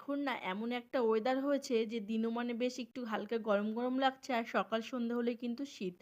এখন না এমন একটা ওয়েদার হয়েছে যে দিনমানে বেশ একটু হালকা গরম গরম লাগছে আর সকাল সন্ধ্যা হলে কিন্তু শীত।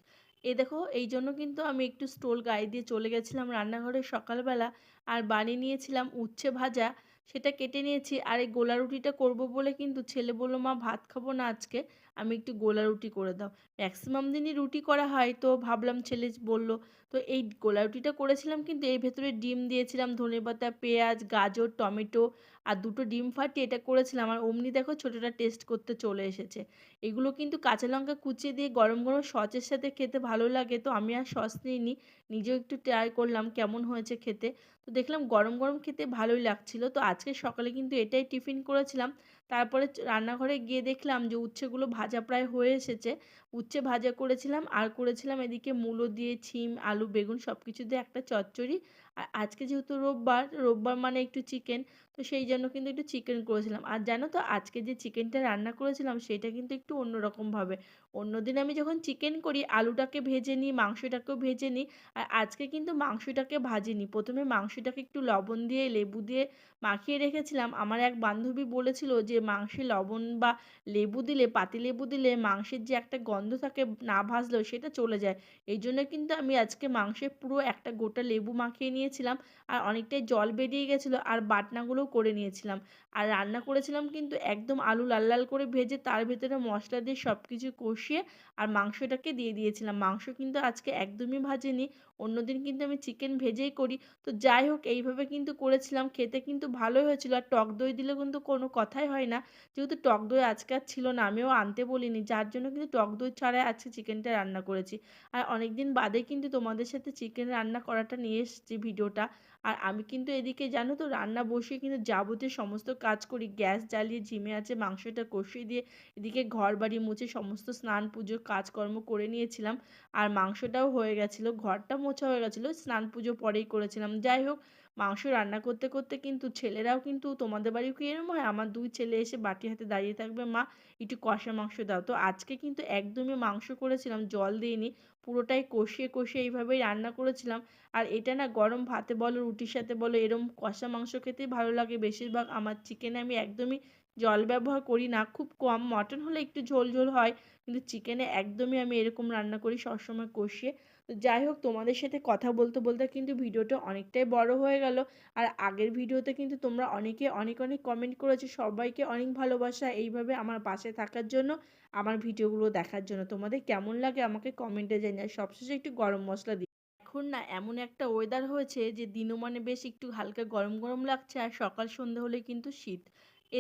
এই দেখো এই জন্য কিন্তু আমি একটু স্টোল গায়ে দিয়ে চলে গেছিলাম রান্নাঘরে সকালবেলা। আর বানিয়ে নিয়েছিলাম উচ্ছে ভাজা, সেটা কেটে নিয়েছি। আর এই গোলা রুটিটা করবো বলে কিন্তু ছেলে বললো মা ভাত খাবো না আজকে, আমি একটু গোলা রুটি করে দাও। ম্যাক্সিমাম দিনই রুটি করা হয়, তো ভাবলাম ছেলে বলল। তো এই গোলা রুটিটা করেছিলাম কিন্তু এর ভেতরে ডিম দিয়েছিলাম, ধনেপাতা, পেঁয়াজ, গাজর, টমেটো আর দুটো ডিম ফাটিয়ে এটা করেছিলাম। আর অমনি দেখো ছোটোটা টেস্ট করতে চলে এসেছে। এগুলো কিন্তু কাঁচা লঙ্কা কুচিয়ে দিয়ে গরম গরম সসের সাথে খেতে ভালো লাগে, তো আমি আর সস নিইনি, নিজেও একটু ট্রাই করলাম কেমন হয়েছে খেতে। তো দেখলাম গরম গরম খেতে ভালোই লাগছিল। তো আজকে সকালে কিন্তু এটাই টিফিন করেছিলাম। তারপরে রান্নাঘরে গিয়ে দেখলাম যে উচ্ছেগুলো ভাজা প্রায় হয়ে এসেছে। উচ্ছে ভাজা করেছিলাম আর করেছিলাম এদিকে মূলো দিয়ে শিম আলু বেগুন সব কিছু দিয়ে একটা চচ্চড়ি। আর আজকে যেহেতু রোববার, রোববার মানে একটু চিকেন, তো সেই জন্য কিন্তু একটু চিকেন করেছিলাম। আর জানো তো আজকে যে চিকেনটা রান্না করেছিলাম সেটা কিন্তু একটু অন্যরকমভাবে। অন্যদিন আমি যখন চিকেন করি আলুটাকে ভেজে নিই, মাংসটাকেও ভেজে নিই। আর আজকে কিন্তু মাংসটাকে ভাজিনি, প্রথমে মাংসটাকে একটু লবণ দিয়ে লেবু দিয়ে মাখিয়ে রেখেছিলাম। আমার এক বান্ধবী বলেছিল যে মাংসে লবণ বা লেবু দিলে, পাতিলেবু দিলে মাংসের যে একটা গন্ধ থাকে না ভাজলেও সেটা চলে যায়। এই জন্য কিন্তু আমি আজকে মাংসে পুরো একটা গোটা লেবু মাখিয়ে নিয়েছিলাম। আর অনেকটাই জল বেরিয়ে গেছিলো আর বাটনাগুলোও করে নিয়েছিলাম। আর রান্না করেছিলাম কিন্তু একদম আলু লাল লাল করে ভেজে তার ভেতরে মশলা দিয়ে সব কিছু কষিয়ে আর মাংসটাকে দিয়ে দিয়েছিলাম। মাংস কিন্তু আজকে একদমই ভাজিনি, অন্যদিন কিন্তু আমি চিকেন ভেজেই করি। তো যাই হোক এইভাবে কিন্তু করেছিলাম, খেতে কিন্তু ভালোই হয়েছিল। আর টক দই দিলে কিন্তু কোনো কথাই হয় না, যেহেতু টক দই আজকে আর ছিল না, আমিও আনতে বলিনি, যার জন্য কিন্তু টক দই ছাড়াই আজকে চিকেনটা রান্না করেছি। আর অনেক দিন বাদে কিন্তু তোমাদের সাথে চিকেন রান্না করাটা নিয়ে এসেছি ভিডিওটা। আর আমি কিন্তু এদিকে জানো তো রান্না বসিয়ে কিন্তু যাবতীয় সমস্ত কাজ করি, গ্যাস জ্বালিয়ে ঝিমে আছে মাংসটা কষিয়ে দিয়ে এদিকে ঘর বাড়ি মুছে সমস্ত স্নান পুজো কাজকর্ম করে নিয়েছিলাম। আর মাংসটাও হয়ে গেছিলো, ঘরটা মোছা হয়ে গেছিলো, স্নান পুজো পরেই করেছিলাম। যাই হোক, মাংস রান্না করতে করতে কিন্তু ছেলেরাও কিন্তু, তোমাদের বাড়িও কি এরম হয়? আমার দুই ছেলে এসে বাটি হাতে দাঁড়িয়ে থাকবে, মা একটু কষা মাংস দাও। তো আজকে কিন্তু একদমই মাংস করেছিলাম জল দিইনি, পুরোটাই কষিয়ে কষিয়ে এইভাবেই রান্না করেছিলাম। আর এটা না গরম ভাতে বলো রুটির সাথে বলো এরম কষা মাংস খেতেই ভালো লাগে বেশিরভাগ। আমার চিকেনে আমি একদমই জল ব্যবহার করি না, খুব কম। মটন হলে একটু ঝোল ঝোল হয়, কিন্তু চিকেনে একদমই আমি এরকম রান্না করি সবসময় কষিয়ে। তো যাই হোক, তোমাদের সাথে কথা বলতে বলতে কিন্তু ভিডিওটা অনেকটাই বড় হয়ে গেল। আর আগের ভিডিওতে কিন্তু তোমরা অনেকে অনেক অনেক কমেন্ট করেছো, সবাইকে অনেক ভালোবাসা এইভাবে আমার পাশে থাকার জন্য, আমার ভিডিওগুলো দেখার জন্য। তোমাদের কেমন লাগে আমাকে কমেন্টে জানিয়ে। আর সবশেষে একটু গরম মশলা দিই। এখন না এমন একটা ওয়েদার হয়েছে যে দিনমানে বেশ একটু হালকা গরম গরম লাগছে আর সকাল সন্ধ্যা হলে কিন্তু শীত।